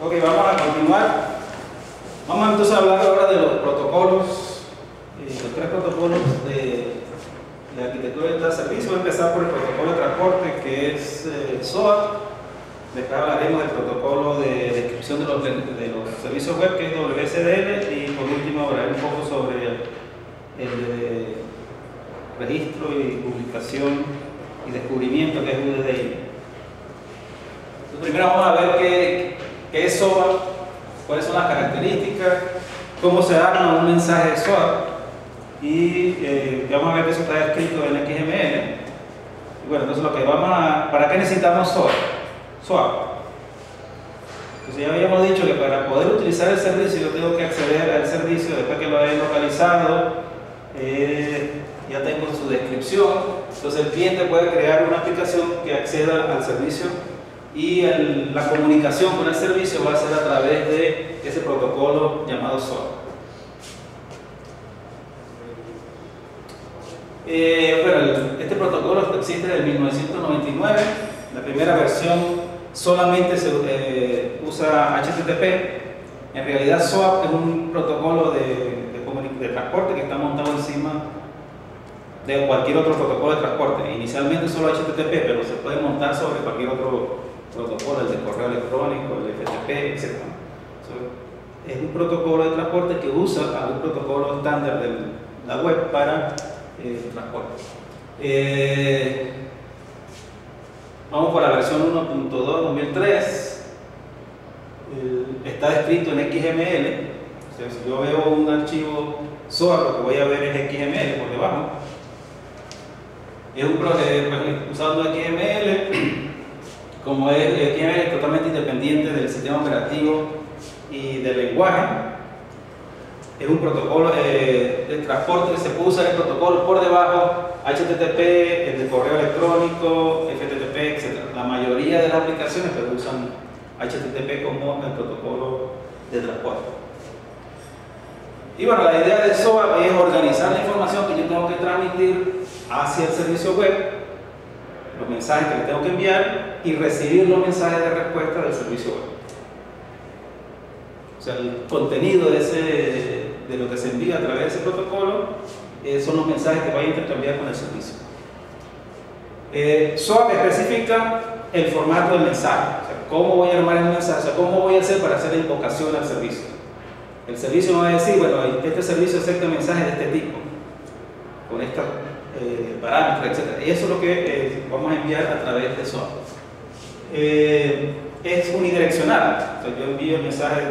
Ok, vamos a continuar. Vamos entonces a hablar ahora de los protocolos, los tres protocolos de la arquitectura de servicio. Voy a empezar por el protocolo de transporte, que es SOA. Después hablaremos del protocolo de descripción de los servicios web, que es WSDL, y por último hablaré un poco sobre el de registro y publicación y descubrimiento, que es UDDI. Primero vamos a ver qué es SOA, cuáles son las características, cómo se arma un mensaje de SOA, y vamos a ver que eso está escrito en XML. Y bueno, entonces ¿para qué necesitamos SOA? Entonces ya habíamos dicho que para poder utilizar el servicio yo tengo que acceder al servicio después que lo he localizado, ya tengo su descripción. Entonces el cliente puede crear una aplicación que acceda al servicio y la comunicación con el servicio va a ser a través de ese protocolo llamado SOA. Este protocolo existe desde 1999. La primera versión solamente se usa HTTP. En realidad SOA es un protocolo de transporte que está montado encima de cualquier otro protocolo de transporte. Inicialmente solo HTTP, pero se puede montar sobre cualquier otro protocolo, el de correo electrónico, el de FTP, etc. Es un protocolo de transporte que usa algún protocolo estándar de la web para transporte. Vamos por la versión 1.2/2003. Está descrito en XML. O sea, si yo veo un archivo SOA, lo que voy a ver es XML por debajo. Es usando XML. Como XML es totalmente independiente del sistema operativo y del lenguaje, es un protocolo de transporte que se puede usar el protocolo por debajo, HTTP, el de correo electrónico, FTP, etc. La mayoría de las aplicaciones usan HTTP como el protocolo de transporte. Y bueno, la idea de SOA es organizar la información que yo tengo que transmitir hacia el servicio web, los mensajes que le tengo que enviar y recibir los mensajes de respuesta del servicio web. O sea, el contenido de lo que se envía a través de ese protocolo son los mensajes que voy a intercambiar con el servicio. SOA especifica el formato del mensaje, o sea, cómo voy a armar el mensaje, o sea, cómo voy a hacer para hacer la invocación al servicio. El servicio me va a decir, bueno, este servicio acepta mensajes de este tipo, con estos parámetros, etc. Y eso es lo que vamos a enviar a través de SOA. Es unidireccional, o sea, yo envío el mensaje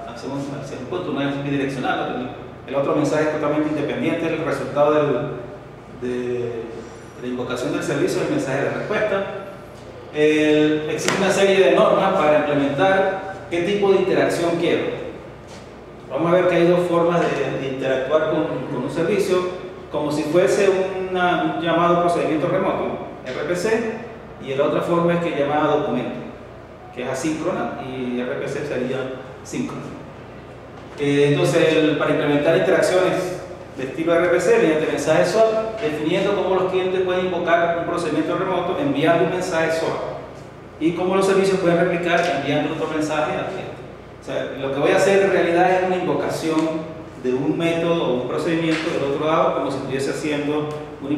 hacia un punto, no es bidireccional. El otro mensaje es totalmente independiente, el resultado de la invocación del servicio es el mensaje de respuesta. Existe una serie de normas para implementar qué tipo de interacción quiero. Vamos a ver que hay dos formas de interactuar con un servicio, como si fuese un llamado procedimiento remoto, RPC, y la otra forma es que es llamada documento, que es asíncrona, y RPC sería síncrona. Entonces, para implementar interacciones de estilo RPC mediante mensaje SOA, definiendo cómo los clientes pueden invocar un procedimiento remoto enviando un mensaje SOA y cómo los servicios pueden replicar enviando otro mensaje al cliente. O sea, lo que voy a hacer en realidad es una invocación de un método o un procedimiento del otro lado, como si estuviese haciendo una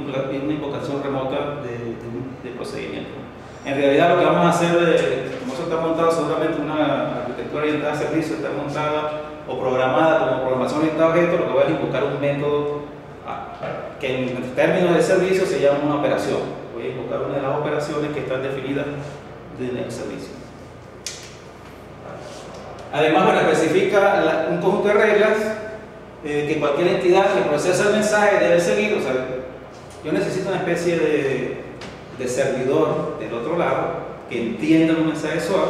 invocación remota de procedimiento. En realidad lo que vamos a hacer, como eso está montado seguramente una arquitectura orientada a servicios, está montada o programada como programación orientada a objetos, lo que voy a invocar un método que en términos de servicio se llama una operación. Voy a invocar una de las operaciones que están definidas en el servicio. Además, bueno, especifica un conjunto de reglas que cualquier entidad que procesa el mensaje debe seguir. O sea, yo necesito una especie de servidor del otro lado que entienda los mensajes SOA,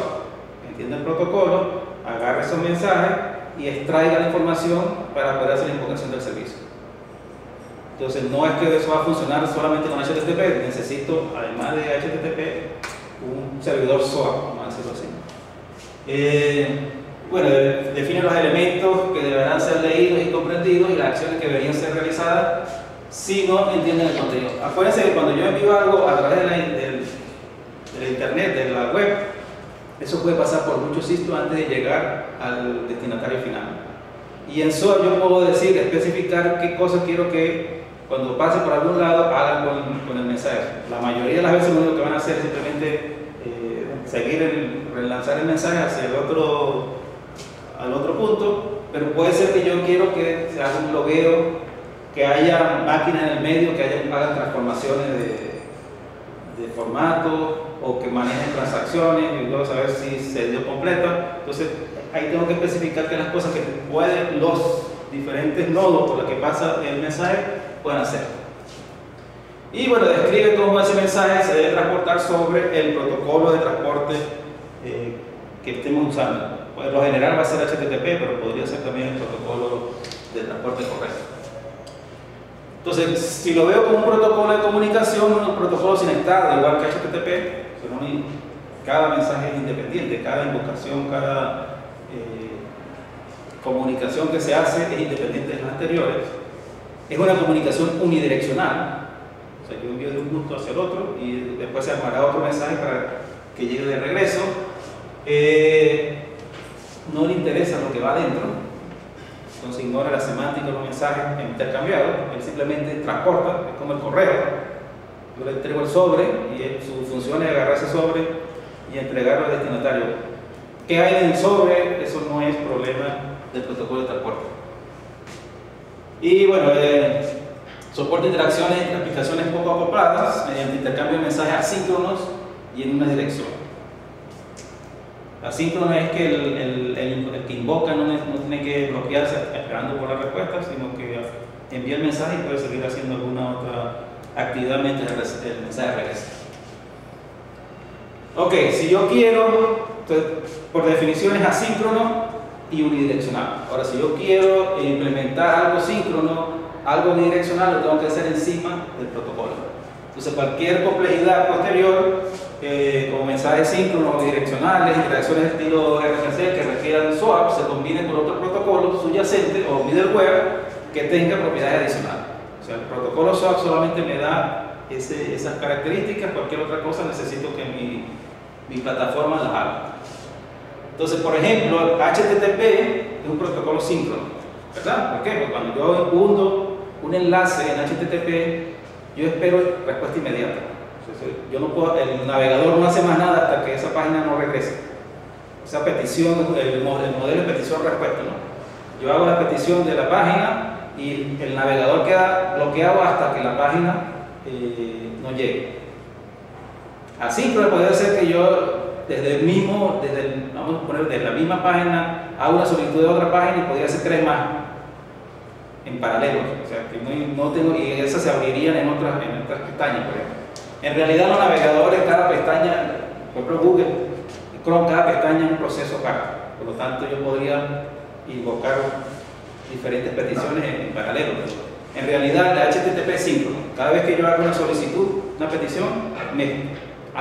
que entienda el protocolo, agarre esos mensajes y extraiga la información para poder hacer la invocación del servicio. Entonces, no es que eso va a funcionar solamente con HTTP, necesito, además de HTTP, un servidor SOA, vamos a decirlo así. Bueno, define los elementos que deberán ser leídos y comprendidos y las acciones que deberían ser realizadas si no entienden el contenido. Acuérdense que cuando yo envío algo a través de la internet, de la web, Eso puede pasar por muchos hitos antes de llegar al destinatario final. Y en SOAP yo puedo decir, especificar qué cosas quiero que cuando pase por algún lado hagan con el mensaje. La mayoría de las veces lo único que van a hacer es simplemente relanzar el mensaje hacia al otro punto, pero puede ser que yo quiero que se haga un logueo, que haya máquinas en el medio, que hagan transformaciones de formato o que manejen transacciones y luego saber si se dio completa. Entonces ahí tengo que especificar que las cosas que pueden los diferentes nodos por los que pasa el mensaje pueden hacer. Y bueno, describe cómo ese mensaje se debe transportar sobre el protocolo de transporte que estemos usando. Por lo general va a ser HTTP, pero podría ser también el protocolo de transporte correcto. Entonces, si lo veo como un protocolo de comunicación, un protocolo sin estado, igual que HTTP, cada mensaje es independiente, cada invocación, cada comunicación que se hace es independiente de las anteriores. Es una comunicación unidireccional, o sea, yo envío de un punto hacia el otro y después se armará otro mensaje para que llegue de regreso. No le interesa lo que va adentro, entonces ignora la semántica de los mensajes intercambiados, él simplemente transporta, es como el correo. Yo le entrego el sobre y su función es agarrar ese sobre y entregarlo al destinatario. ¿Qué hay en el sobre? Eso no es problema del protocolo de transporte. Y bueno, soporta interacciones entre aplicaciones poco acopladas mediante intercambio de mensajes asíncronos y en una dirección. Asíncrono es que el que invoca no tiene que bloquearse esperando por la respuesta, sino que envía el mensaje y puede seguir haciendo alguna otra actividad mientras el mensaje regresa. Ok, si yo quiero, entonces, por definición es asíncrono y unidireccional. Ahora, si yo quiero implementar algo síncrono, algo unidireccional, lo tengo que hacer encima del protocolo. Entonces, cualquier complejidad posterior, como mensajes síncronos o direccionales, interacciones de estilo RFC que requieran SOAP, se combinen con otro protocolo subyacente o middleware que tenga propiedades adicionales. O sea, el protocolo SOAP solamente me da esas características, cualquier otra cosa necesito que mi plataforma las haga. Entonces, por ejemplo, HTTP es un protocolo síncrono, ¿verdad? ¿Por qué? Porque cuando yo hundo un enlace en HTTP, yo espero respuesta inmediata. Yo no puedo, el navegador no hace más nada hasta que esa página no regrese. Esa petición, el modelo de petición-respuesta, ¿no? Yo hago la petición de la página y el navegador queda bloqueado hasta que la página no llegue. Así, pero puede ser que yo vamos a poner desde la misma página hago una solicitud de otra página y podría hacer 3 más en paralelo. O sea, que no tengo, y esas se abrirían en otras pestañas, por ejemplo. En realidad los navegadores, cada pestaña, por ejemplo Google, Chrome, cada pestaña es un proceso aparte. Por lo tanto yo podría invocar diferentes peticiones en paralelo. En realidad la HTTP es síncrono. Cada vez que yo hago una solicitud, una petición,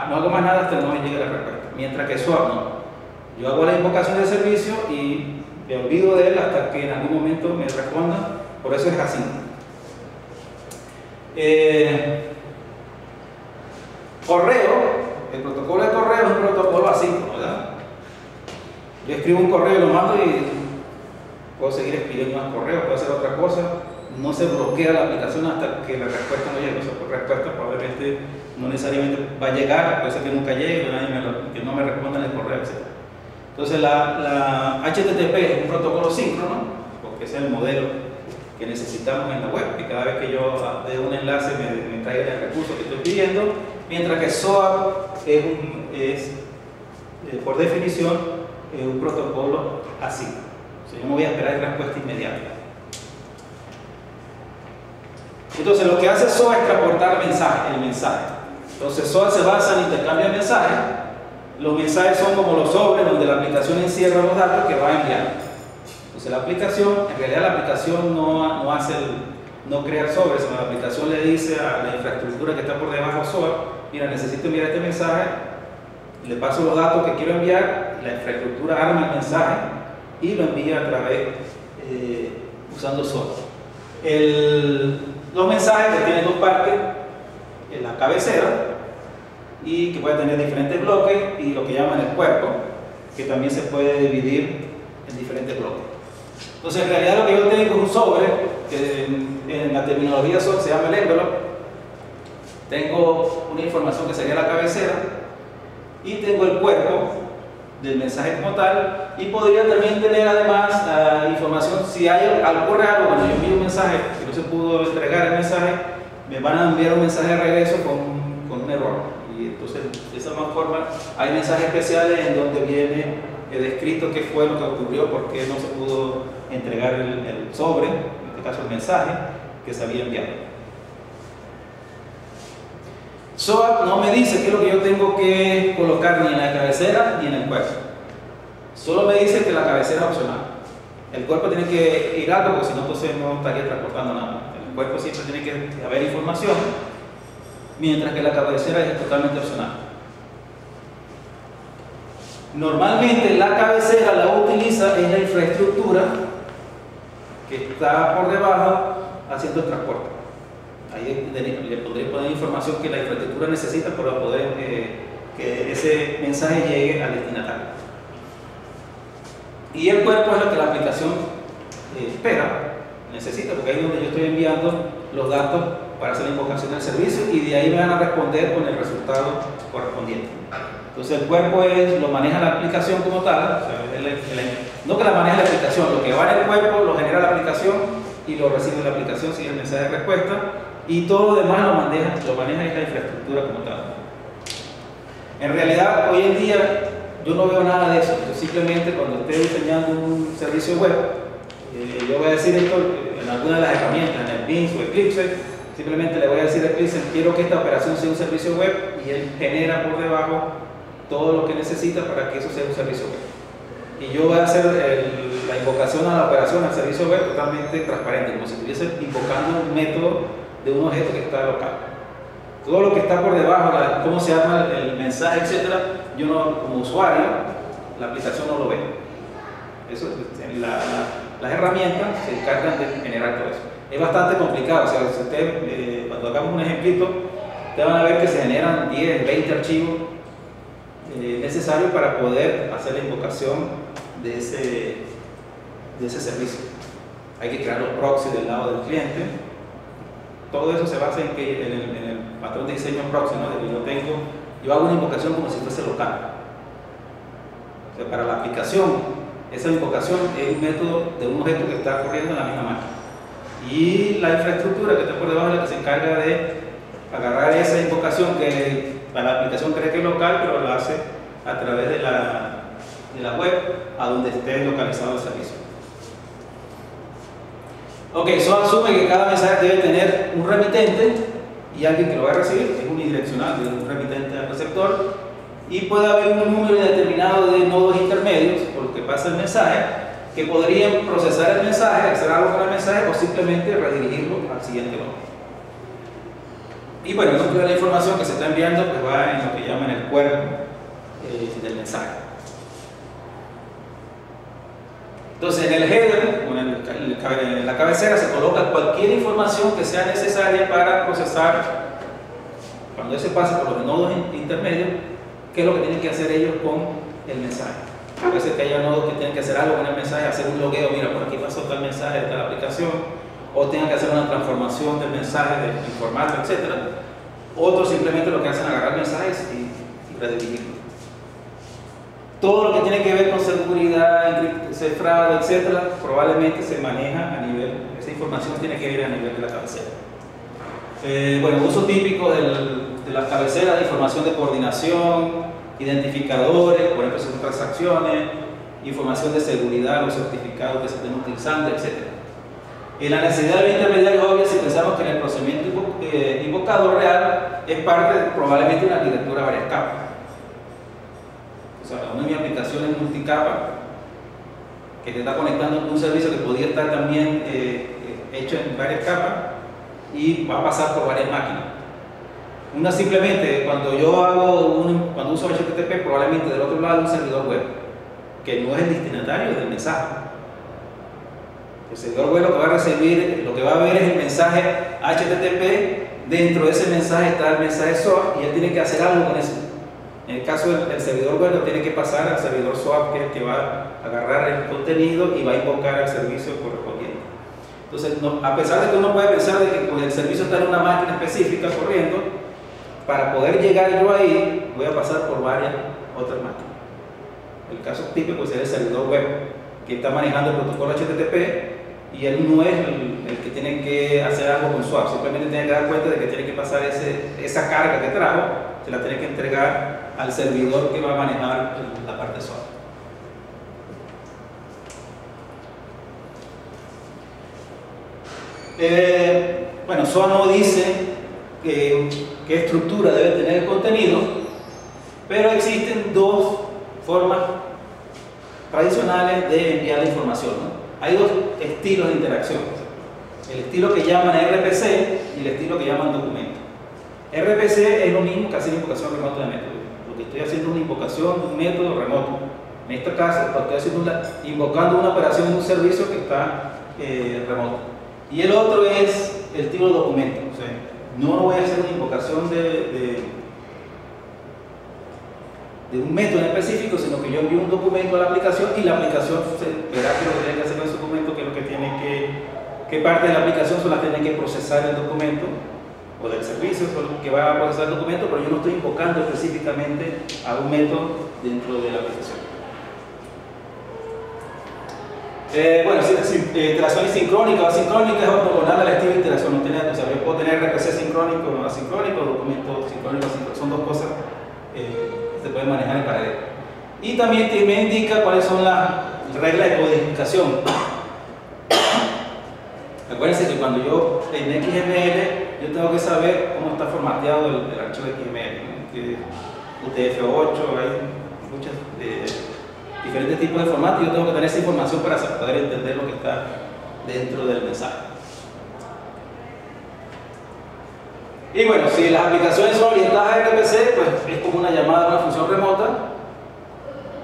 no hago más nada hasta que no me llegue la respuesta. Mientras que SOAP no. Yo hago la invocación del servicio y me olvido de él hasta que en algún momento me responda. Por eso es asíncrono. Correo, el protocolo de correo es un protocolo asíncrono, ¿verdad? Yo escribo un correo, lo mando y puedo seguir escribiendo más correos, puedo hacer otra cosa. No se bloquea la aplicación hasta que la respuesta no llegue. O sea, por respuesta probablemente no necesariamente va a llegar, puede ser que nunca llegue, que no me respondan el correo, etc. Entonces la HTTP es un protocolo síncrono, porque ese es el modelo que necesitamos en la web, que cada vez que yo dé un enlace me traiga el recurso que estoy pidiendo, mientras que SOAP es por definición un protocolo asíncrono. O sea, yo no voy a esperar respuesta inmediata. Entonces lo que hace SOA es transportar el mensaje. Entonces SOA se basa en intercambio de mensajes. Los mensajes son como los sobres donde la aplicación encierra los datos que va a enviar. Entonces la aplicación, en realidad la aplicación no crea el sobre, sino la aplicación le dice a la infraestructura que está por debajo de SOA, mira, necesito enviar este mensaje, le paso los datos que quiero enviar, la infraestructura arma el mensaje y lo envía a través usando SOA. Los mensajes que tienen 2 partes, en la cabecera y que puede tener diferentes bloques y lo que llaman el cuerpo, que también se puede dividir en diferentes bloques. Entonces, en realidad lo que yo tengo es un sobre, que en la terminología SOAP se llama el envelope. Tengo una información que sería la cabecera y tengo el cuerpo del mensaje como tal, y podría también tener además información si ocurre algo, cuando yo envío un mensaje que no se pudo entregar el mensaje, me van a enviar un mensaje de regreso con un error, y entonces de esa forma hay mensajes especiales en donde viene descrito qué fue lo que ocurrió, por qué no se pudo entregar el sobre, en este caso el mensaje que se había enviado. SOAP no me dice qué es lo que yo tengo que colocar ni en la cabecera ni en el cuerpo. Solo me dice que la cabecera es opcional. El cuerpo tiene que ir algo, porque si no, entonces no estaría transportando nada. En el cuerpo siempre tiene que haber información, mientras que la cabecera es totalmente opcional. Normalmente la cabecera la utiliza en la infraestructura que está por debajo haciendo el transporte. Ahí le podría poner información que la infraestructura necesita para poder que ese mensaje llegue al destinatario. Y el cuerpo es lo que la aplicación necesita, porque ahí es donde yo estoy enviando los datos para hacer la invocación del servicio, y de ahí me van a responder con el resultado correspondiente. Entonces el cuerpo lo maneja la aplicación como tal, o sea, no que la maneja la aplicación, lo que va en el cuerpo lo genera la aplicación y lo recibe la aplicación, sigue el mensaje de respuesta, y todo lo demás lo maneja es la infraestructura como tal. En realidad, hoy en día yo no veo nada de eso. Yo simplemente, cuando esté diseñando un servicio web, yo voy a decir esto en alguna de las herramientas, en el Beans o Eclipse, simplemente le voy a decir a Eclipse: quiero que esta operación sea un servicio web, y él genera por debajo todo lo que necesita para que eso sea un servicio web. Y yo voy a hacer la invocación a la operación, al servicio web, totalmente transparente, como si estuviese invocando un método de un objeto que está local. Todo lo que está por debajo, cómo se arma el mensaje, etcétera, yo no, como usuario, la aplicación no lo ve. Eso, las herramientas se encargan de generar todo eso. Es bastante complicado, o sea, si usted, cuando hagamos un ejemplito, ustedes van a ver que se generan 10, 20 archivos necesarios para poder hacer la invocación de ese servicio. Hay que crear los proxies del lado del cliente. Todo eso se basa en el patrón de diseño proxy, ¿no? De que yo hago una invocación como si fuese local. O sea, para la aplicación, esa invocación es un método de un objeto que está corriendo en la misma máquina. Y la infraestructura que está por debajo es la que se encarga de agarrar esa invocación que la aplicación cree que es local, pero lo hace a través de la web a donde esté localizado el servicio. Ok, eso asume que cada mensaje debe tener un remitente y alguien que lo va a recibir, es unidireccional, de un remitente al receptor, y puede haber un número determinado de nodos intermedios por lo que pasa el mensaje, que podrían procesar el mensaje, hacer algo con el mensaje o simplemente redirigirlo al siguiente nodo. Y bueno, el núcleo de la información que se está enviando pues va en lo que llaman el cuerpo del mensaje. Entonces, en el header, en la cabecera, se coloca cualquier información que sea necesaria para procesar, cuando ese pasa por los nodos intermedios, qué es lo que tienen que hacer ellos con el mensaje. Puede ser que haya nodos que tienen que hacer algo con el mensaje, hacer un logueo, mira, por aquí pasó tal mensaje de tal aplicación, o tengan que hacer una transformación del mensaje, de informático, etc. Otros simplemente lo que hacen es agarrar mensajes y redirigirlos. Todo lo que tiene que ver con seguridad, cifrado, etcétera, probablemente se maneja a nivel, esa información tiene que ir a nivel de la cabecera. Bueno, uso típico de las cabeceras de información de coordinación, identificadores, por ejemplo, si son transacciones, información de seguridad, los certificados que se estén utilizando, etcétera. Y la necesidad de intermediarios obvia si pensamos que en el procedimiento invocado real es parte probablemente de una arquitectura a varias capas. O sea, una de mis aplicaciones multicapa que te está conectando con un servicio que podría estar también hecho en varias capas y va a pasar por varias máquinas. Una simplemente, cuando uso HTTP, probablemente del otro lado un servidor web que no es el destinatario del mensaje. El servidor web lo que va a recibir, lo que va a ver es el mensaje HTTP dentro de ese mensaje está el mensaje SOAP y él tiene que hacer algo con eso. En el caso del servidor web, lo tiene que pasar al servidor SOAP, que es el que va a agarrar el contenido y va a invocar al servicio correspondiente. Entonces, a pesar de que uno puede pensar de que pues, el servicio está en una máquina específica corriendo, para poder llegar yo ahí, voy a pasar por varias otras máquinas. El caso típico es el servidor web, que está manejando el protocolo HTTP y él no es el que tiene que hacer algo con SOAP, simplemente tiene que dar cuenta de que tiene que pasar esa carga que trajo, se la tiene que entregar al servidor que va a manejar la parte SOAP. Bueno, SOAP no dice qué estructura debe tener el contenido, pero existen dos formas tradicionales de enviar la información, ¿no? Hay dos estilos de interacción: el estilo que llaman RPC y el estilo que llaman documento. RPC es lo mismo que hacer invocación remota de método. Lo que estoy haciendo es una invocación de un método remoto. En este caso, estoy invocando una operación de un servicio que está remoto. Y el otro es el estilo documento. O sea, no voy a hacer una invocación de un método en específico, sino que yo envío un documento a la aplicación y la aplicación verá que lo que tiene que hacer con ese documento, que es lo que tiene que parte de la aplicación solo tiene que procesar el documento, o del servicio solo que va a procesar el documento, pero yo no estoy invocando específicamente a un método dentro de la aplicación. Bueno, interacción sincrónica o asincrónica es ortogonal al estilo de interacción. No tiene, o sea, yo puedo tener RPC sincrónico o asincrónico, documento sincrónico o asincrónico, son dos cosas se pueden manejar en paralelo. Y también me indica cuáles son las reglas de codificación. Acuérdense que cuando yo en XML yo tengo que saber cómo está formateado el archivo de XML, ¿no? Que UTF-8, hay muchos diferentes tipos de formatos y yo tengo que tener esa información para poder entender lo que está dentro del mensaje. Y bueno, si las aplicaciones son orientadas a RPC, pues es como una llamada a una función remota.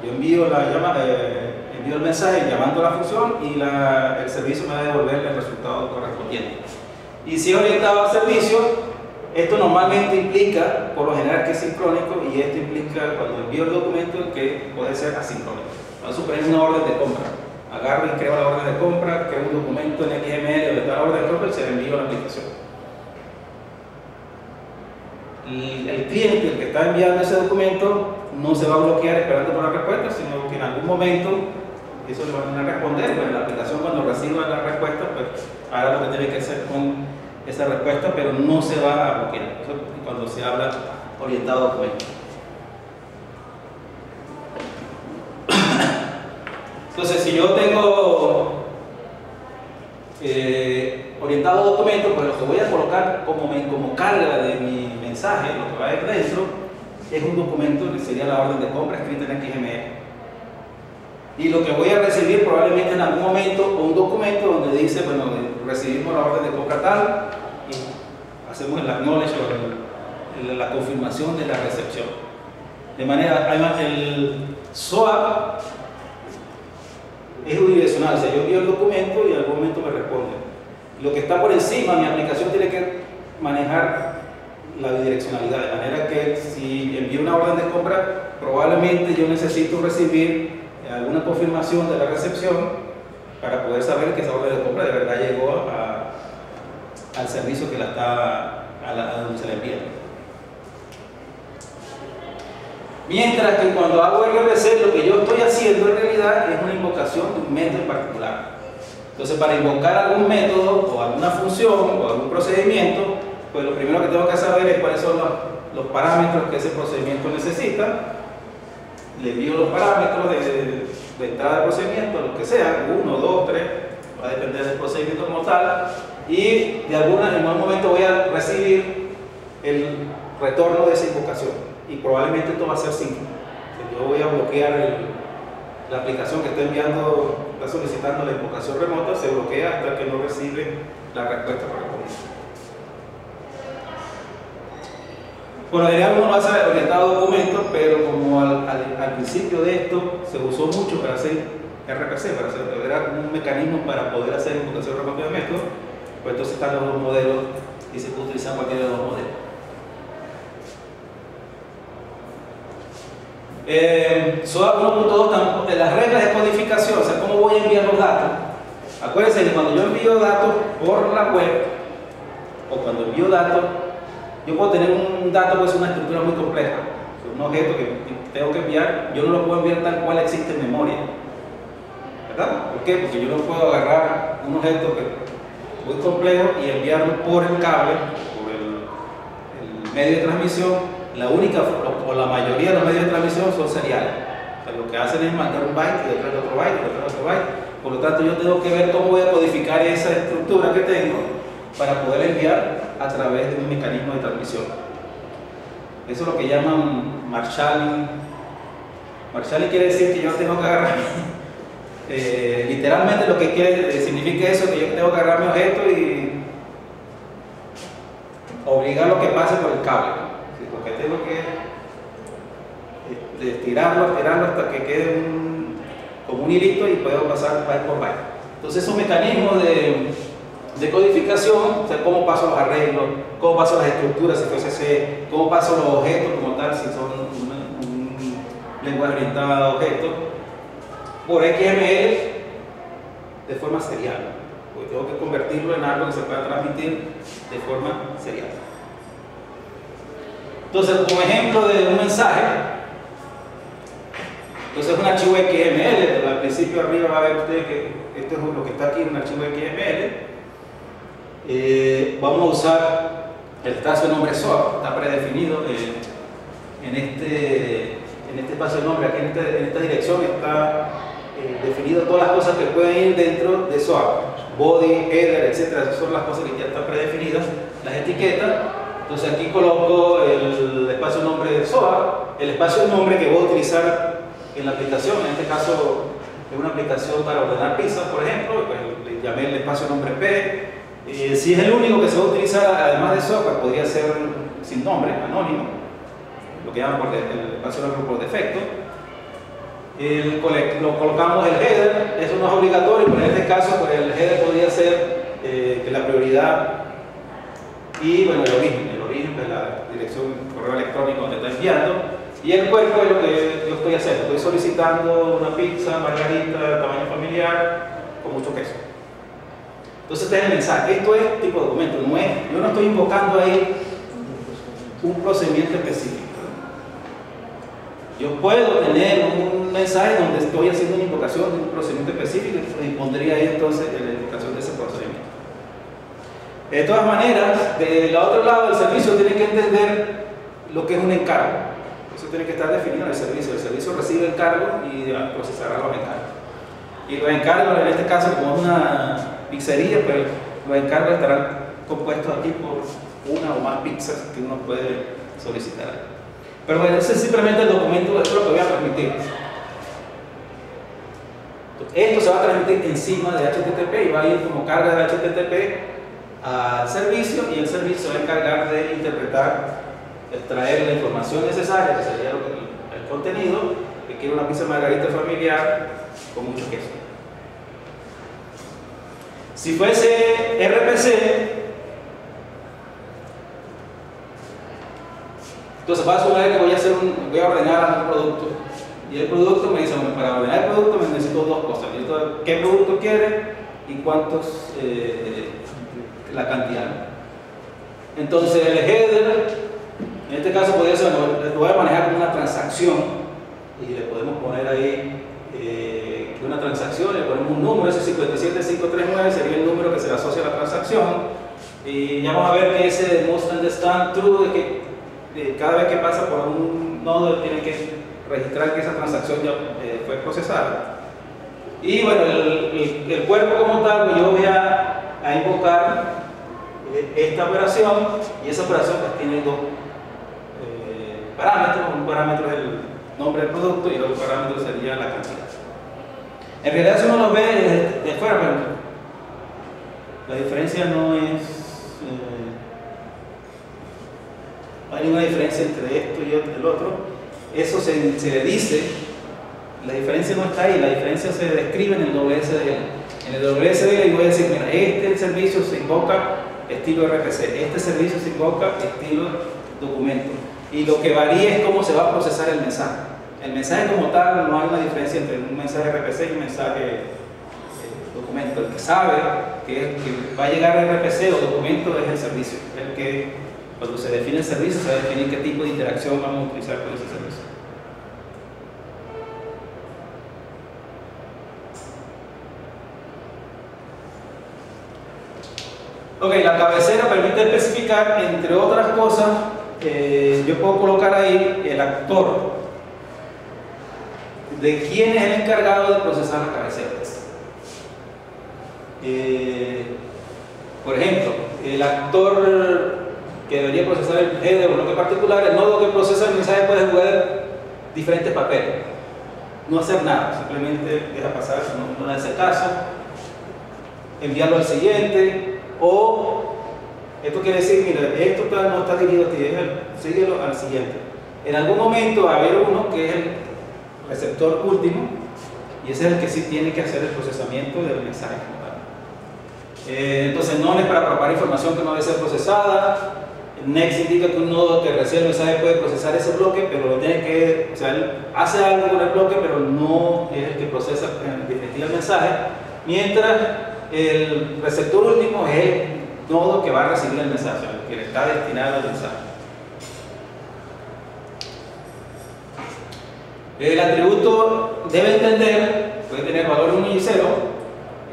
Yo envío el mensaje llamando a la función y el servicio me va a devolver el resultado correspondiente. Y si es orientado al servicio, esto normalmente implica, por lo general, que es sincrónico, y esto implica, cuando envío el documento, que puede ser asincrónico. Vamos a suponer una orden de compra. Agarro y creo la orden de compra, creo un documento en XML donde está la orden de compra y se la envío a la aplicación. El cliente, el que está enviando ese documento, no se va a bloquear esperando por la respuesta, sino que en algún momento eso le van a responder. Pues la aplicación, cuando reciba la respuesta, pues hará lo que tiene que hacer con esa respuesta, pero no se va a bloquear. Eso es cuando se habla orientado a documento. Entonces, si yo tengo orientado a documento, pues lo que voy a colocar como carga de mi mensaje, lo que va a ir dentro, es un documento que sería la orden de compra escrita en XML. Y lo que voy a recibir probablemente en algún momento un documento donde dice, bueno, recibimos la orden de compra tal y hacemos el acknowledge o la confirmación de la recepción. De manera, además, el SOAP es unidireccional, o sea, yo envío el documento y en algún momento me responde. Lo que está por encima, mi aplicación tiene que manejar la bidireccionalidad, de manera que si envío una orden de compra, probablemente yo necesito recibir alguna confirmación de la recepción para poder saber que esa orden de compra de verdad llegó al servicio que a donde se la envía. Mientras que cuando hago RPC, lo que yo estoy haciendo en realidad es una invocación de un método en particular. Entonces, para invocar algún método o alguna función o algún procedimiento, pues lo primero que tengo que saber es cuáles son los parámetros que ese procedimiento necesita. Le envío los parámetros de entrada del procedimiento, lo que sea, 1, 2, 3, va a depender del procedimiento como tal, y en algún momento voy a recibir el retorno de esa invocación, y probablemente esto va a ser síncrono. Yo voy a bloquear la aplicación que está solicitando la invocación remota, se bloquea hasta que no recibe la respuesta correspondiente. Por lo general uno lo hace orientado a documentos, pero como al principio de esto se usó mucho para hacer RPC, era un mecanismo para poder hacer invocación remota de método, pues entonces están los dos modelos y se puede utilizar cualquiera de los modelos. SOA 1.2, las reglas de codificación, o sea, cómo voy a enviar los datos. Acuérdense que cuando yo envío datos por la web, o cuando envío datos, yo puedo tener un dato, pues una estructura muy compleja, un objeto que tengo que enviar, yo no lo puedo enviar tal cual existe en memoria, ¿verdad? ¿Por qué? Porque yo no puedo agarrar un objeto muy complejo y enviarlo por el cable, por el medio de transmisión. La única, o la mayoría de los medios de transmisión son seriales. O sea, lo que hacen es mandar un byte y detrás de otro byte, y detrás de otro byte. Por lo tanto, yo tengo que ver cómo voy a codificar esa estructura que tengo para poder enviar a través de un mecanismo de transmisión. Eso es lo que llaman marshalling. Marshalling quiere decir que yo tengo que agarrar, literalmente lo que significa eso, que yo tengo que agarrar mi objeto y obligarlo a que pase por el cable. Porque tengo que estirarlo hasta que quede como un hilito y puedo pasar byte por byte. Entonces esos mecanismos de codificación, o sea, cómo paso los arreglos, cómo paso las estructuras si fuese C, cómo paso los objetos como tal si son un lenguaje orientado a objetos, por XML de forma serial, porque tengo que convertirlo en algo que se pueda transmitir de forma serial. Entonces, como ejemplo de un mensaje, entonces un archivo XML, al principio arriba va a ver usted que esto es lo que está aquí, un archivo XML. Vamos a usar el espacio de nombre SOA, está predefinido en este espacio de nombre, aquí en esta dirección está definido todas las cosas que pueden ir dentro de SOA, body, header, etc. Esas son las cosas que ya están predefinidas, las etiquetas. Entonces aquí coloco el espacio de nombre de SOA, el espacio de nombre que voy a utilizar en la aplicación, en este caso es una aplicación para ordenar pizzas, por ejemplo, pues le llamé el espacio de nombre P. Si es el único que se va a utilizar además de SOA, pues podría ser sin nombre, anónimo, lo que llaman el espacio de nombre por defecto. Lo colocamos el header, eso no es obligatorio, pero en este caso pues el header podría ser que la prioridad y bueno, el origen de la dirección correo electrónico donde está enviando, y el cuerpo es lo que yo estoy haciendo, estoy solicitando una pizza margarita de tamaño familiar con mucho queso. Entonces este es el mensaje, esto es tipo de documento, yo no estoy invocando ahí un procedimiento específico. Yo puedo tener un mensaje donde estoy haciendo una invocación de un procedimiento específico y pondría ahí entonces la invocación de ese procedimiento. De todas maneras, del otro lado del servicio tiene que entender lo que es un encargo. Eso tiene que estar definido en el servicio. El servicio recibe encargo y procesará los encargos. Y los encargos, en este caso, como es una pizzería, pues los encargos estarán compuestos aquí por una o más pizzas que uno puede solicitar. Pero bueno, ese es simplemente el documento, eso es lo que voy a transmitir. Esto se va a transmitir encima de HTTP y va a ir como carga de HTTP al servicio, y el servicio va a encargar de interpretar, extraer la información necesaria, que sería el contenido, que quiere una pizza margarita familiar con mucho queso. Si fuese RPC, entonces va a suponer que voy a ordenar un producto, y el producto me dice, bueno, para ordenar el producto me necesito dos cosas, necesito qué producto quiere y cuántos, la cantidad. Entonces el header, en este caso podría ser, lo voy a manejar como una transacción, y le podemos poner ahí una transacción, le ponemos un número, ese 57539 sería el número que se le asocia a la transacción, y ya vamos a ver que ese must understand true, que cada vez que pasa por un nodo tiene que registrar que esa transacción ya fue procesada. Y bueno, el cuerpo como tal, pues yo voy a invocar esta operación, y esa operación pues tiene dos parámetros. Un parámetro es el nombre del producto y el otro parámetro sería la cantidad. En realidad, si uno lo ve de fuera, pero la diferencia no es, no hay ninguna diferencia entre esto y el otro. Eso se le dice, la diferencia no está ahí, la diferencia se describe en el WSDL. En el WSDL voy a decir, mira, este servicio se invoca estilo RPC. Este servicio se invoca estilo documento. Y lo que varía es cómo se va a procesar el mensaje. El mensaje como tal, no hay una diferencia entre un mensaje RPC y un mensaje documento. El que sabe que va a llegar a RPC o documento es el servicio. El que, cuando se define el servicio, se va a definir qué tipo de interacción vamos a utilizar con ese servicio. Ok, la cabecera permite especificar, entre otras cosas, yo puedo colocar ahí el actor de quién es el encargado de procesar la cabecera. Por ejemplo, el actor que debería procesar el header o bloque particular, el nodo que procesa el mensaje puede jugar diferentes papeles. No hacer nada, simplemente deja pasar, no le hace caso, enviarlo al siguiente. O, esto quiere decir, mira, esto no está dirigido a ti, síguelo al siguiente. En algún momento va a haber uno que es el receptor último, y ese es el que sí tiene que hacer el procesamiento del mensaje como tal. Entonces, no es para propagar información que no debe ser procesada. Next indica que un nodo que recibe el mensaje puede procesar ese bloque, pero lo tiene que, o sea, él hace algo con el bloque, pero no es el que procesa en definitiva el mensaje. Mientras el receptor último es el nodo que va a recibir el mensaje, el que le está destinado el mensaje. El atributo debe entender, puede tener valor 1 y 0,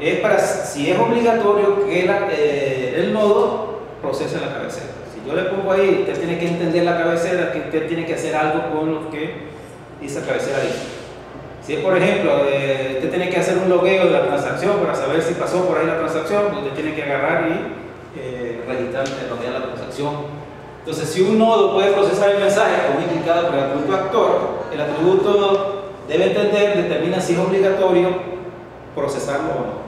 es para si es obligatorio que el nodo procese la cabecera. Si yo le pongo ahí, usted tiene que entender la cabecera, que usted tiene que hacer algo con lo que esa cabecera dice. Si es, por ejemplo, usted tiene que hacer un logueo de la transacción para saber si pasó por ahí la transacción, pues usted tiene que agarrar y registrar, loguear la transacción. Entonces, si un nodo puede procesar el mensaje como indicado por el atributo actor, el atributo debe entender, determina si es obligatorio procesarlo o no.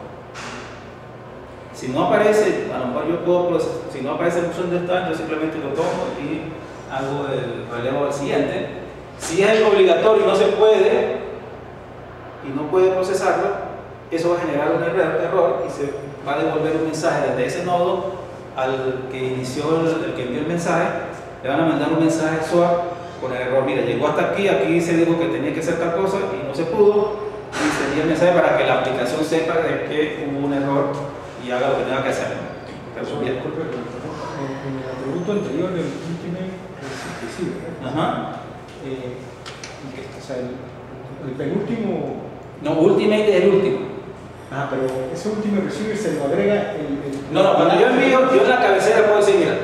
Si no aparece, a lo mejor yo puedo procesar, si no aparece el buzón de estado, yo simplemente lo tomo y hago el relevo al siguiente. Si es algo obligatorio y no se puede, y no puede procesarlo, eso va a generar un error y se va a devolver un mensaje desde ese nodo al que inició, el que envió el mensaje. Le van a mandar un mensaje SOAP con el error: mira, llegó hasta aquí, aquí se dijo que tenía que hacer tal cosa y no se pudo, y se envía el mensaje para que la aplicación sepa de que hubo un error y haga lo que tenga que hacer. Disculpe, en el atributo anterior del ultimate recibe, Ajá. O sea, el penúltimo. No, ultimate es el último. Ah, pero ese último receiver se lo agrega No, cuando yo envío, yo en la cabecera puedo decir, mira,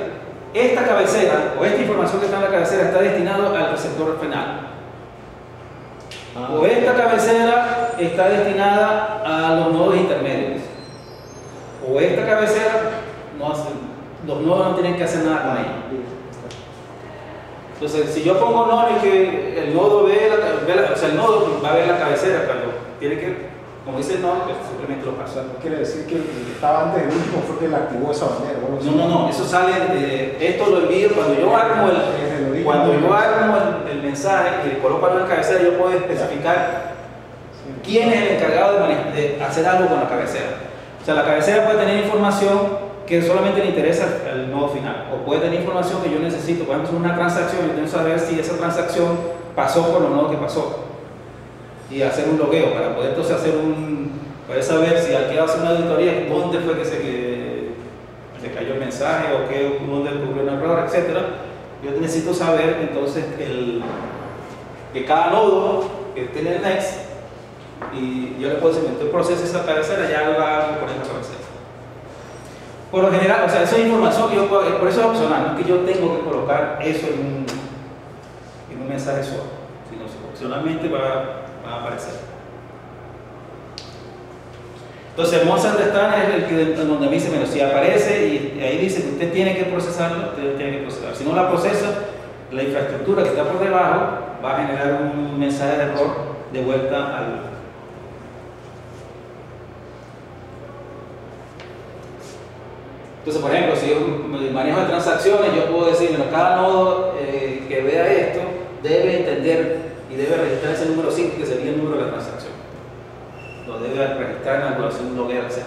esta cabecera o esta información que está en la cabecera está destinada al receptor final. O esta cabecera está destinada a los nodos intermedios. O esta cabecera, los nodos no tienen que hacer nada con ella. Entonces, si yo pongo none y que el nodo o sea, el nodo va a ver la cabecera, cuando tiene que, como dice el nodo, pues simplemente lo pasa. No quiere decir que el que estaba antes del último fue que la activó de esa manera. No, eso sale esto lo envío cuando yo armo el mensaje y le coloco en la cabecera. Yo puedo especificar quién es el encargado de hacer algo con la cabecera. O sea, la cabecera puede tener información que solamente le interesa al nodo final, o puede tener información que yo necesito. Por ejemplo, una transacción, yo tengo que saber si esa transacción pasó por los nodos que pasó y hacer un logueo para poder entonces poder saber si al que hacer una auditoría, dónde fue que se cayó el mensaje o dónde ocurrió un error, etc. Yo necesito saber entonces que cada nodo que tiene el next, y yo le puedo decir, entonces procesa esa cabecera, ya lo hago con esa cabecera. Por lo general, o sea, esa información que yo puedo, por eso es opcional, no es que yo tengo que colocar eso en un mensaje solo, sino opcionalmente va a aparecer. Entonces, Mozart Stan es el que donde a mí se me si aparece y ahí dice que usted tiene que procesarlo, usted tiene que procesar. Si no la procesa, la infraestructura que está por debajo va a generar un mensaje de error de vuelta al. Entonces, por ejemplo, si yo manejo de transacciones, yo puedo decir, bueno, cada nodo que vea esto debe entender y debe registrar ese número 5, que sería el número de la transacción. Lo debe registrar en la evaluación loguera, etc.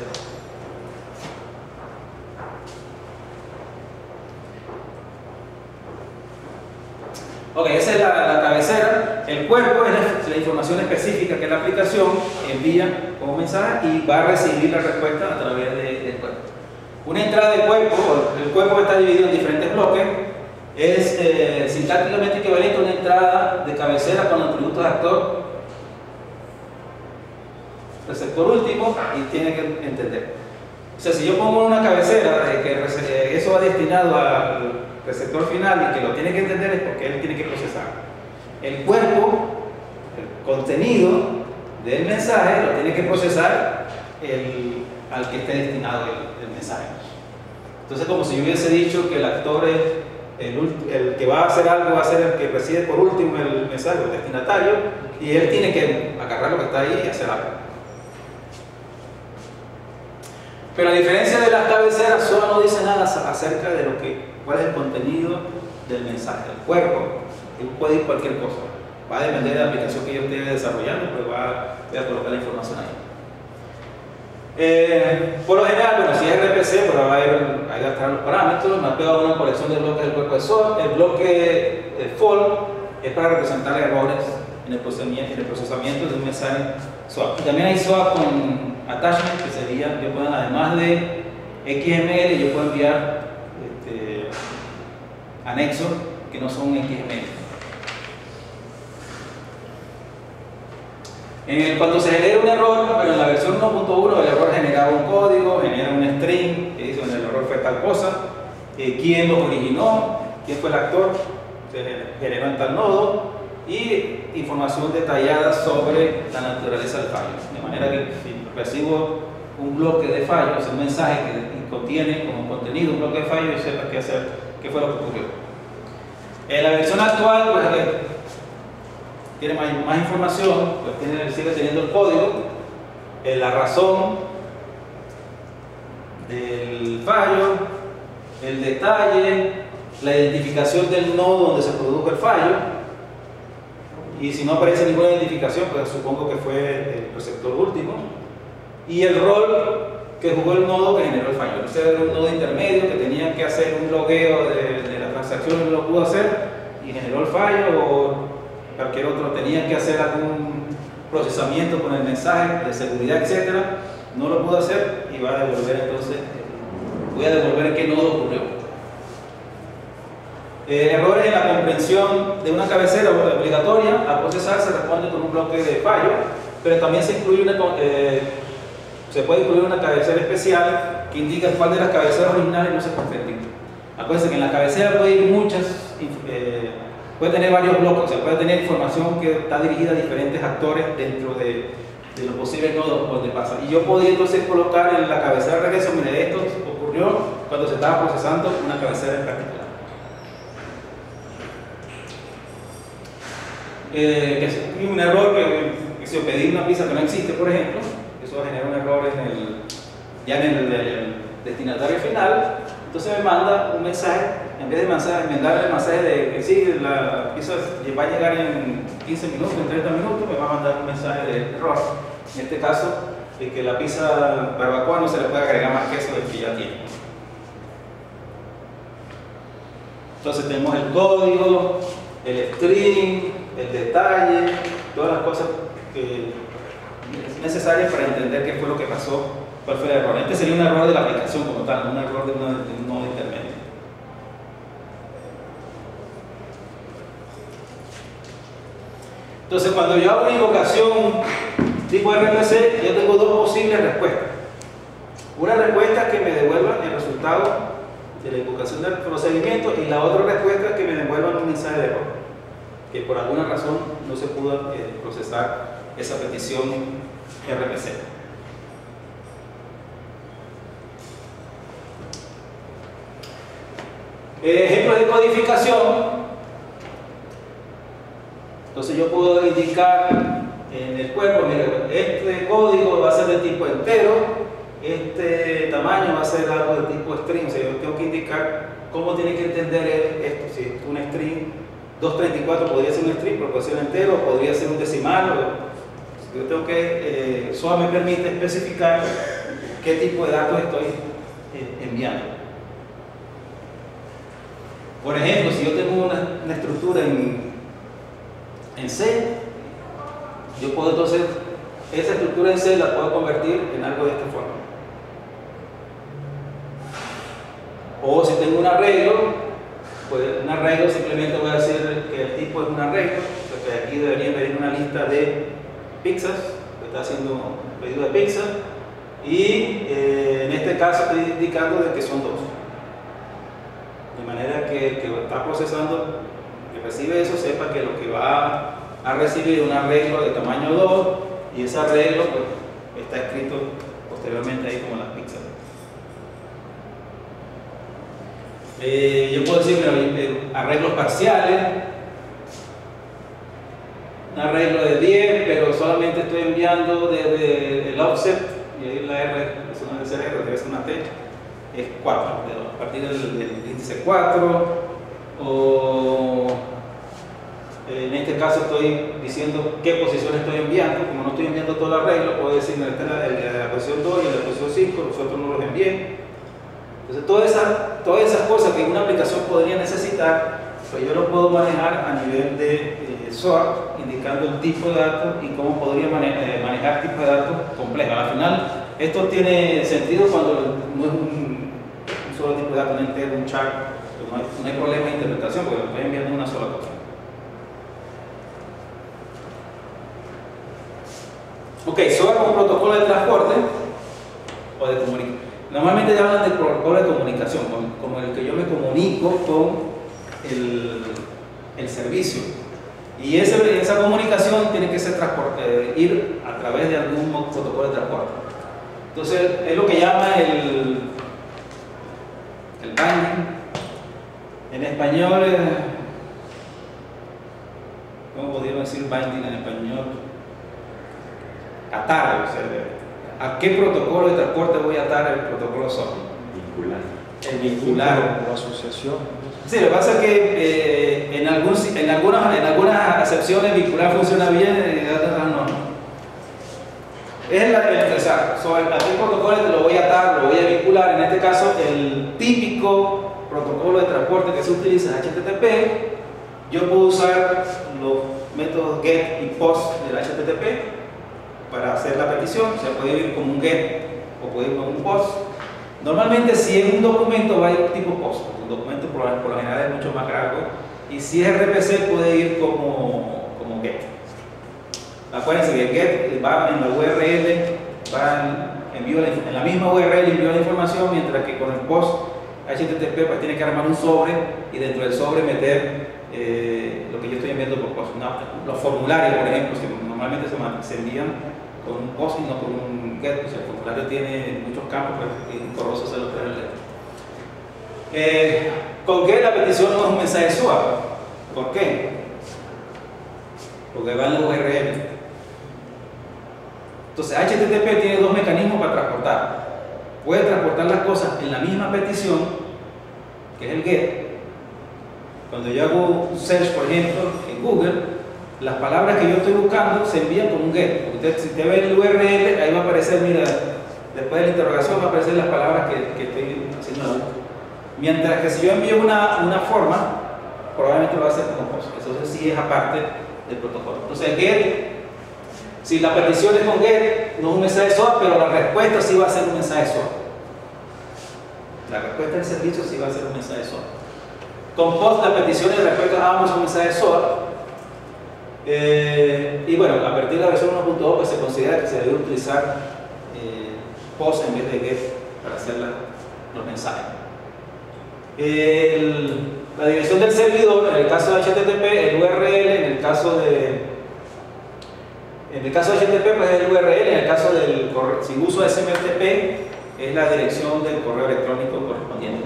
Ok, esa es la cabecera. El cuerpo es la información específica que la aplicación envía como mensaje y va a recibir la respuesta a través del cuerpo. Una entrada del cuerpo, el cuerpo está dividido en diferentes bloques, es sintácticamente equivalente a una entrada de cabecera con atributos de actor, receptor último, y tiene que entender. O sea, si yo pongo una cabecera de que eso va destinado al receptor final y que lo tiene que entender, es porque él tiene que procesar. El cuerpo, el contenido del mensaje, lo tiene que procesar al que esté destinado el mensaje. Entonces, como si yo hubiese dicho que el actor es el que va a hacer algo, va a ser el que recibe por último el mensaje, el destinatario, y él tiene que agarrar lo que está ahí y hacer algo. Pero a diferencia de las cabeceras, SOA no dice nada acerca de cuál es el contenido del mensaje. El cuerpo puede ir cualquier cosa. Va a depender de la aplicación que yo esté desarrollando, pero voy a colocar la información ahí. Por lo general, bueno, si es RPC, pues va a gastar los parámetros, mapeo a una colección de bloques del cuerpo de SOA. El bloque FOL es para representar errores en el procesamiento de un mensaje SOA. Y también hay SOA con attachment, que sería, yo puedo, además de XML, yo puedo enviar anexos que no son XML. Cuando se genera un error, bueno, en la versión 1.1 el error generaba un código, genera un string que dice que el error fue tal cosa, quién lo originó, quién fue el actor, se generó en tal nodo, y información detallada sobre la naturaleza del fallo. De manera que si recibo un bloque de fallos, un mensaje que contiene como contenido un bloque de fallos, yo sepa qué hacer, qué fue lo que ocurrió. En la versión actual, pues, tiene más información, pues sigue teniendo el código, la razón del fallo, el detalle, la identificación del nodo donde se produjo el fallo. Y si no aparece ninguna identificación, pues supongo que fue el receptor último. Y el rol que jugó el nodo que generó el fallo. Ese era un nodo intermedio que tenía que hacer un logueo de la transacción y no lo pudo hacer y generó el fallo, o cualquier otro tenía que hacer algún procesamiento con el mensaje de seguridad, etcétera, no lo pudo hacer y va a devolver, entonces voy a devolver qué nodo ocurrió. Errores en la comprensión de una cabecera obligatoria a procesar se responde con un bloque de fallo, pero también se puede incluir una cabecera especial que indica cuál de las cabeceras originales no se comprende. Acuérdense que en la cabecera puede ir puede tener varios bloques, o sea, puede tener información que está dirigida a diferentes actores dentro de los posibles nodos donde pasa. Y yo podría entonces colocar en la cabecera de regreso, mire, esto ocurrió cuando se estaba procesando una cabecera en particular. Un error que si yo pedí una pizza que no existe, por ejemplo, eso genera un error ya en el destinatario final. Entonces me manda un mensaje, en vez de mandarle el mensaje de que sí, la pizza va a llegar en 15 minutos, en 30 minutos, me va a mandar un mensaje de error. En este caso, de que la pizza barbacoa no se le puede agregar más queso del que ya tiene. Entonces tenemos el código, el string, el detalle, todas las cosas necesarias para entender qué fue lo que pasó, cuál fue el error. Este sería un error de la aplicación como tal, un error de un nodo intermedio. Entonces, cuando yo hago una invocación tipo RPC, yo tengo dos posibles respuestas. Una respuesta que me devuelva el resultado de la invocación del procedimiento y la otra respuesta es que me devuelvan un mensaje de error, que por alguna razón no se pudo procesar esa petición RPC. Ejemplos de codificación. Entonces yo puedo indicar en el cuerpo, mira, este código va a ser de tipo entero, este tamaño va a ser algo de tipo string. O sea, yo tengo que indicar cómo tiene que entender esto. Si es un string 234 podría ser un string, pero puede ser entero, podría ser un decimal. Yo tengo que, SOA me permite especificar qué tipo de datos estoy enviando. Por ejemplo, si yo tengo una estructura en en C, yo puedo entonces, esa estructura en C la puedo convertir en algo de esta forma. O si tengo un arreglo, pues un arreglo simplemente voy a decir que el tipo es un arreglo, porque aquí debería venir una lista de pizzas, que está haciendo un pedido de pizza, y en este caso estoy indicando de que son 2. De manera que está procesando, que recibe eso, sepa que lo que va a recibir es un arreglo de tamaño 2, y ese arreglo pues, está escrito posteriormente ahí como las pizzas. Yo puedo decir arreglos parciales, un arreglo de 10, pero solamente estoy enviando desde el offset, y ahí la R, eso no debe ser R, debe ser una T, es 4, a partir del índice 4, o en este caso estoy diciendo qué posición estoy enviando. Como no estoy enviando todo el arreglo, puedo decir el de la posición 2 y el de la posición 5, los otros no los envié. Entonces todas esas cosas que una aplicación podría necesitar, pues yo lo puedo manejar a nivel de SOAP, indicando el tipo de datos y cómo podría manejar tipos de datos complejos. Al final, esto tiene sentido cuando no es un solo tipo de datos, un entero, un chart, pues no hay problema de interpretación porque lo estoy enviando una sola cosa. Ok, SOAP como protocolo de transporte o de comunicación. Normalmente ya hablan de protocolo de comunicación, como el que yo me comunico con el servicio. Y esa comunicación tiene que ser ir a través de algún protocolo de transporte. Entonces, es lo que llama el binding. En español, ¿cómo podríamos decir binding en español? Atar, o sea, ¿a qué protocolo de transporte voy a atar el protocolo SOAP? Vincular. El vincular. O asociación. Sí, lo que pasa es que en algunas acepciones vincular funciona bien y en otras no. Es o sea, sobre a qué protocolo te lo voy a atar, lo voy a vincular. En este caso, el típico protocolo de transporte que se utiliza es HTTP. Yo puedo usar los métodos GET y POST del HTTP para hacer la petición. O sea, puede ir como un GET o puede ir como un POST. Normalmente, si es un documento, va a ir tipo POST. Un documento por lo general es mucho más largo. Y si es RPC, puede ir como GET. Acuérdense que GET va en la URL, en la misma URL envió la información, mientras que con el POST HTTP pues tiene que armar un sobre y dentro del sobre meter lo que yo estoy enviando por POST. Los formularios, por ejemplo, normalmente se envían con un POST y no con un GET. O sea, el formulario tiene muchos campos, pero es corroso se lo trae el letra. Con GET la petición no es un mensaje SOAP. ¿Por qué? Porque va en la URL. Entonces, HTTP tiene dos mecanismos para transportar. Puede transportar las cosas en la misma petición, que es el GET. Cuando yo hago un search, por ejemplo, en Google, las palabras que yo estoy buscando se envían con un GET. Si usted ve el URL, ahí va a aparecer, mira, después de la interrogación va a aparecer las palabras que estoy haciendo la búsqueda. Mientras que si yo envío una forma, probablemente lo va a hacer como POST. Eso sí es aparte del protocolo. Entonces, el GET, si la petición es con GET, no es un mensaje SOAP, pero la respuesta sí va a ser un mensaje SOAP. La respuesta del servicio sí va a ser un mensaje SOAP. Con POST, la petición y la respuesta ambos son mensajes SOAP. Y bueno, a partir de la versión 1.2 pues se considera que se debe utilizar POST en vez de GET para hacer los mensajes. La dirección del servidor, en el caso de HTTP, el URL, en el caso de HTTP pues es el URL, en el caso del correo, si uso SMTP es la dirección del correo electrónico correspondiente.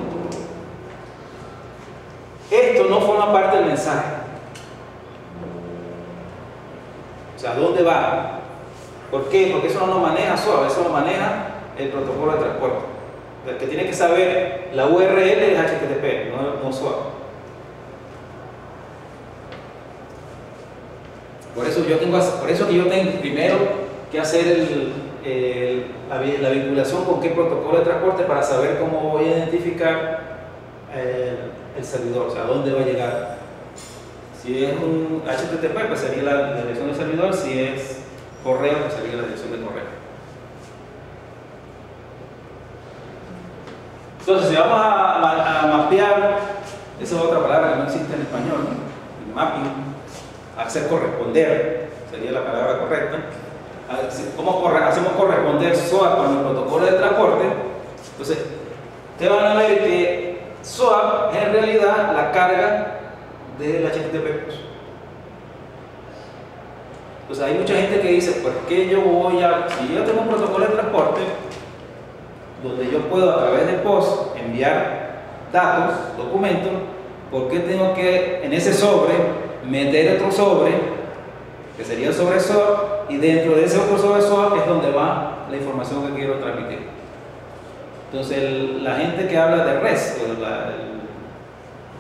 Esto no forma parte del mensaje. O sea, ¿dónde va? ¿Por qué? Porque eso no lo maneja SOAP, eso lo maneja el protocolo de transporte. El que tiene que saber la URL es HTTP, no SOAP. Por eso que yo tengo primero que hacer la vinculación con qué protocolo de transporte para saber cómo voy a identificar el servidor, o sea, dónde va a llegar. Si es un HTTP, pues sería la dirección del servidor. Si es correo, pues sería la dirección de correo. Entonces, si vamos a mapear, esa es otra palabra que no existe en español, ¿no? El mapping, hacer corresponder, sería la palabra correcta. ¿Cómo hacemos corresponder SOAP con el protocolo de transporte? Entonces, ustedes van a ver que SOAP es en realidad la carga del HTTP. Entonces, hay mucha gente que dice, ¿por qué yo si yo tengo un protocolo de transporte donde yo puedo a través de POST enviar datos, documentos, ¿por qué tengo que en ese sobre meter otro sobre, que sería el sobre SOAP, y dentro de ese otro sobre SOAP es donde va la información que quiero transmitir? Entonces la gente que habla de REST,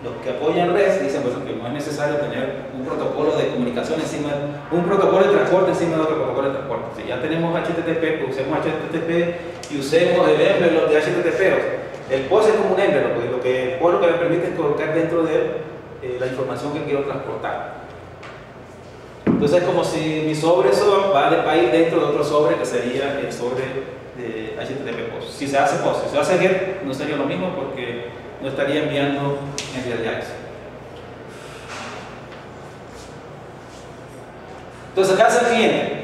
los que apoyan REST, dicen bueno, que no es necesario tener un protocolo de comunicación encima, un protocolo de transporte encima de otro protocolo de transporte. Si ya tenemos HTTP, pues usemos HTTP y usemos el envelope de HTTP. El POST es como un envelope, porque lo que me permite es colocar dentro de él la información que quiero transportar. Entonces es como si mi sobre SOAP va a ir dentro de otro sobre que sería el sobre de HTTP POST. Si se hace POST, si se hace GET, no sería lo mismo porque no estaría enviando en realidad eso. Entonces, ¿qué hace el cliente?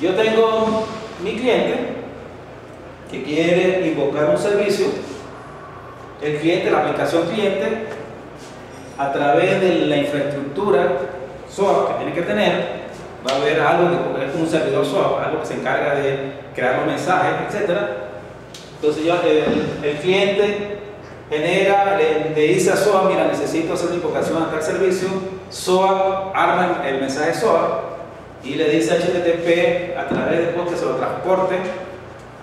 Yo tengo mi cliente que quiere invocar un servicio. El cliente, la aplicación cliente, a través de la infraestructura SOAP que tiene que tener, va a haber algo que es como un servidor SOAP, algo que se encarga de crear los mensajes, etc. Entonces el cliente genera, le dice a SOAP, mira, necesito hacer una invocación a tal servicio. SOAP arma el mensaje SOAP y le dice a HTTP a través de POST que se lo transporte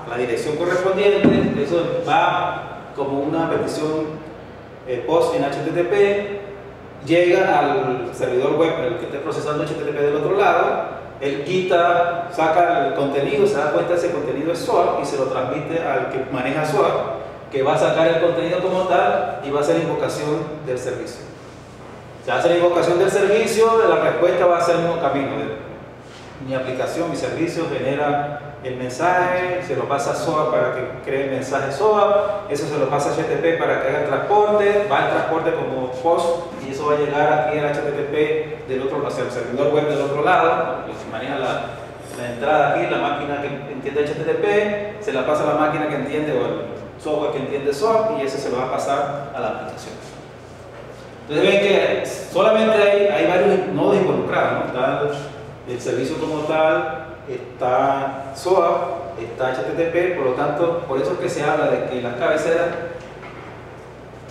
a la dirección correspondiente. Eso va como una petición POST en HTTP, llega al servidor web, el que esté procesando HTTP del otro lado. Él saca el contenido, se da cuenta de ese contenido es SOAP y se lo transmite al que maneja SOAP, que va a sacar el contenido como tal y va a hacer invocación del servicio. Se hace la invocación del servicio, la respuesta va a ser el mismo camino. Mi aplicación, mi servicio genera el mensaje, se lo pasa a SOAP para que cree el mensaje SOAP, eso se lo pasa a HTTP para que haga el transporte, va el transporte como POST y eso va a llegar aquí al HTTP del otro, o sea, el servidor web del otro lado, que se maneja la entrada aquí, la máquina que entiende HTTP, se la pasa a la máquina que entiende o el software que entiende SOAP y eso se lo va a pasar a la aplicación. Entonces ven que solamente hay varios nodos involucrados, ¿no? Está el servicio como tal, está SOAP, está HTTP, por lo tanto, por eso es que se habla de que las cabeceras,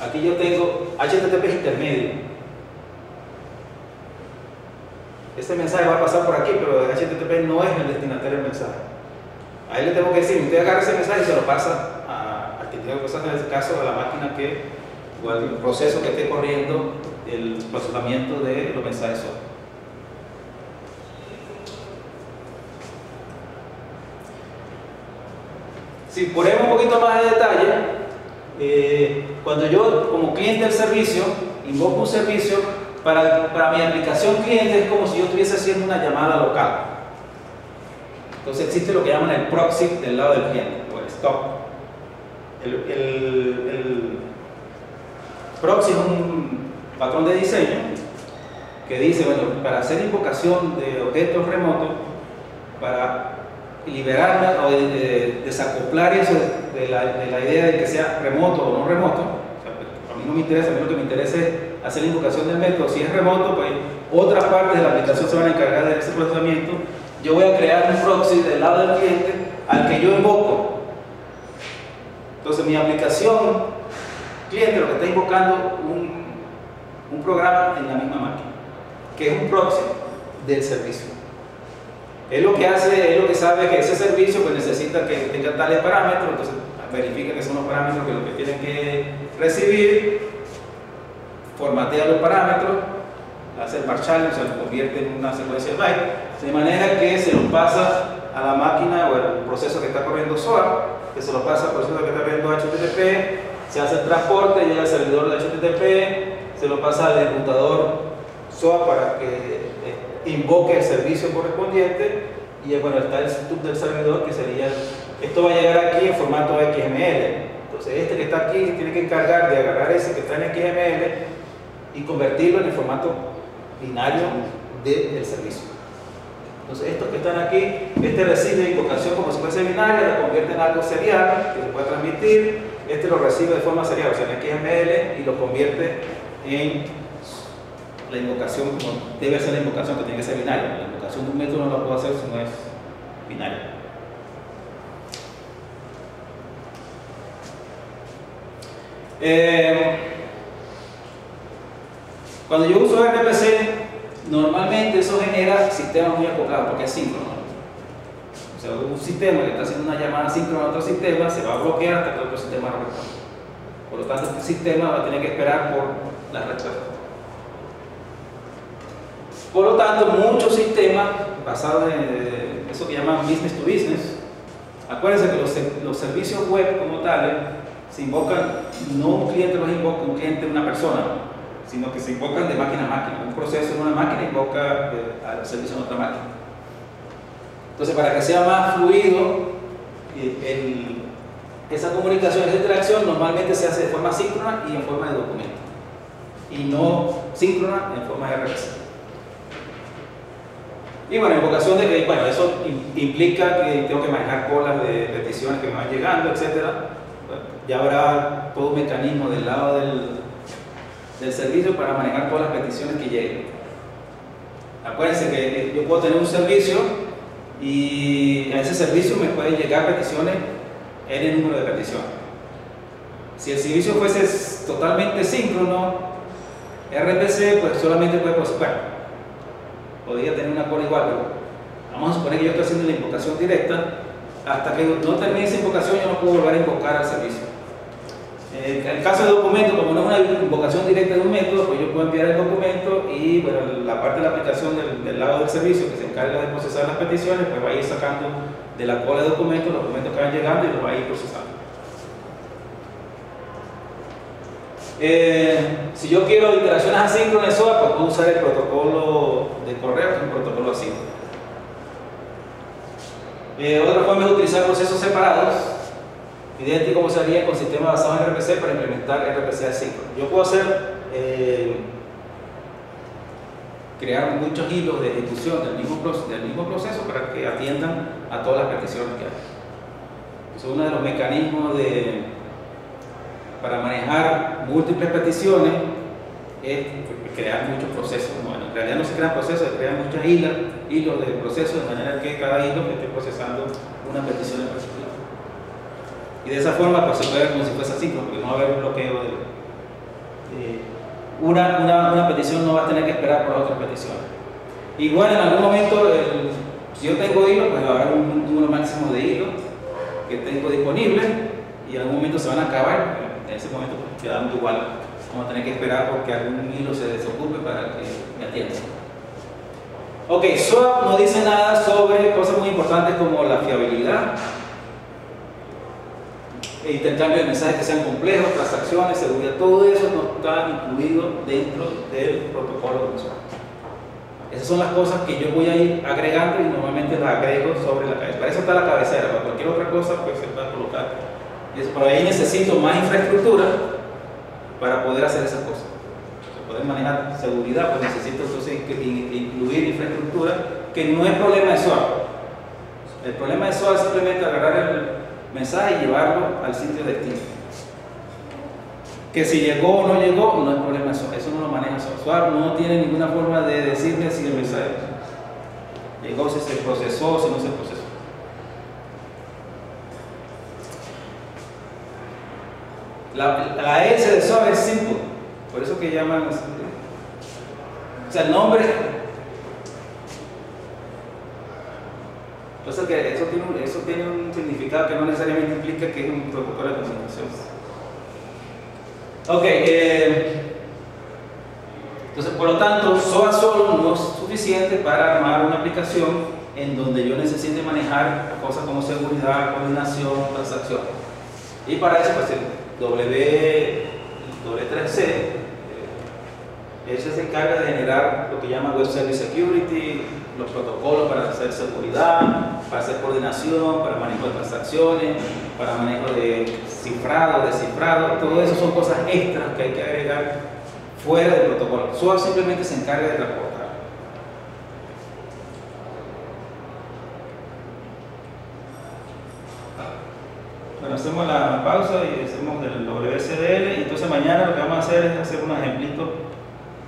aquí yo tengo HTTP intermedio. Este mensaje va a pasar por aquí, pero el HTTP no es el destinatario del mensaje. Ahí le tengo que decir, usted agarra ese mensaje y se lo pasa al que tiene que pasar, en este caso a la máquina o al proceso que esté corriendo el procesamiento de los mensajes SOAP. Si ponemos un poquito más de detalle, cuando yo como cliente del servicio invoco un servicio para mi aplicación cliente, es como si yo estuviese haciendo una llamada local. Entonces existe lo que llaman el proxy del lado del cliente, o el stop. El proxy es un patrón de diseño que dice, bueno, para hacer invocación de objetos remotos, para liberarme o desacoplar eso de la idea de que sea remoto o no remoto. O sea, a mí no me interesa, a mí lo que me interesa es hacer la invocación del método. Si es remoto, pues otras partes de la aplicación se van a encargar de ese procesamiento. Yo voy a crear un proxy del lado del cliente al que yo invoco. Entonces mi aplicación cliente lo que está invocando un programa en la misma máquina, que es un proxy del servicio. Es lo que hace, es lo que sabe que ese servicio pues necesita que tenga tales parámetros, entonces verifica que son los parámetros que lo que tienen que recibir, formatea los parámetros, hace el parchal, o sea, lo convierte en una secuencia de bytes, de manera que se lo pasa a la máquina o el proceso que está corriendo SOAP, que se lo pasa al proceso que está corriendo HTTP, se hace el transporte, llega al servidor de HTTP, se lo pasa al ejecutador SOA para que invoque el servicio correspondiente, y bueno, está el setup del servidor, que sería, esto va a llegar aquí en formato XML. Entonces este que está aquí tiene que encargar de agarrar ese que está en XML y convertirlo en el formato binario del servicio. Entonces estos que están aquí, este recibe invocación como si fuese binaria, lo convierte en algo serial que se puede transmitir, este lo recibe de forma serial, o sea en XML, y lo convierte en la invocación como debe ser la invocación, que tiene que ser binaria. La invocación de un método no la puedo hacer si no es binaria. Cuando yo uso RPC, normalmente eso genera sistemas muy acoplados porque es síncrono. O sea, un sistema que está haciendo una llamada síncrona a otro sistema se va a bloquear hasta que otro sistema lo responda. Por lo tanto, este sistema va a tener que esperar por la respuesta. Por lo tanto, muchos sistemas basados en eso que llaman business to business, acuérdense que los servicios web como tales se invocan, no un cliente los invoca, un cliente una persona, sino que se invocan de máquina a máquina. Un proceso en una máquina invoca al servicio en otra máquina. Entonces, para que sea más fluido esa comunicación, esa interacción, normalmente se hace de forma síncrona y en forma de documento, y no síncrona en forma de RPC. Y bueno, invocación de que, bueno, eso implica que tengo que manejar colas de peticiones que me van llegando, etc. Bueno, ya habrá todo un mecanismo del lado del servicio para manejar todas las peticiones que lleguen. Acuérdense que yo puedo tener un servicio y a ese servicio me pueden llegar peticiones, n número de peticiones. Si el servicio fuese totalmente síncrono, RPC, pues solamente puede procesar. Bueno, podría tener una cola igual, pero vamos a suponer que yo estoy haciendo la invocación directa. Hasta que no termine esa invocación, yo no puedo volver a invocar al servicio. En el caso del documento, como no es una invocación directa de un método, pues yo puedo enviar el documento y bueno, la parte de la aplicación del lado del servicio que se encarga de procesar las peticiones, pues va a ir sacando de la cola de documentos los documentos que van llegando y los va a ir procesando. Si yo quiero interacciones asíncronas, pues puedo usar el protocolo de correo, que es un protocolo asíncrono. Otra forma es utilizar procesos separados, idéntico como se haría con sistemas basados en RPC para implementar RPC asíncrono. Yo puedo hacer, crear muchos hilos de ejecución del mismo proceso para que atiendan a todas las peticiones que hay. Eso es uno de los mecanismos para manejar múltiples peticiones, es crear muchos procesos. Bueno, en realidad no se crean procesos, se crean muchos hilos de procesos, de manera que cada hilo esté procesando una petición en particular. Y de esa forma pues, se puede ver como si fuese así, porque no va a haber un bloqueo una petición no va a tener que esperar por otras peticiones. Igual en algún momento, si yo tengo hilos, pues habrá un número máximo de hilos que tengo disponibles y en algún momento se van a acabar. En ese momento pues, quedando igual, vamos a tener que esperar porque algún hilo se desocupe para que me atienda. Ok, SOAP no dice nada sobre cosas muy importantes como la fiabilidad, el intercambio de mensajes que sean complejos, transacciones, seguridad, todo eso no está incluido dentro del protocolo de SOAP. Esas son las cosas que yo voy a ir agregando y normalmente las agrego sobre la cabeza. Para eso está la cabecera, para cualquier otra cosa pues se puede colocar. Por ahí necesito más infraestructura para poder hacer esas cosas. Para poder manejar seguridad, pues necesito entonces incluir infraestructura, que no es problema de SOAP. El problema de SOAP es simplemente agarrar el mensaje y llevarlo al sitio de destino. Que si llegó o no llegó, no es problema de SOAP. Eso no lo maneja SOAP. SOAP no tiene ninguna forma de decirme si el mensaje llegó, si se procesó, si no se procesó. La S de SOAP es simple, por eso que llaman, o sea, el nombre, o sea que eso tiene un significado que no necesariamente implica que es un protocolo de comunicación. Ok, entonces por lo tanto, SOAP solo no es suficiente para armar una aplicación en donde yo necesite manejar cosas como seguridad, coordinación, transacciones. Y para eso, pues, W3C Él se encarga de generar lo que llaman Web Service Security, los protocolos para hacer seguridad, para hacer coordinación, para manejo de transacciones, para manejo de cifrado, descifrado. Todo eso son cosas extras que hay que agregar fuera del protocolo. SOA simplemente se encarga de transportar. Bueno, hacemos la pausa y hacemos el WSDL y entonces mañana lo que vamos a hacer es hacer unos ejemplitos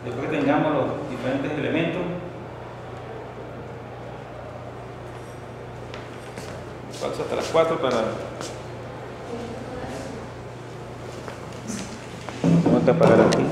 después que tengamos los diferentes elementos. Pausa hasta las 4 para... Vamos a apagar aquí.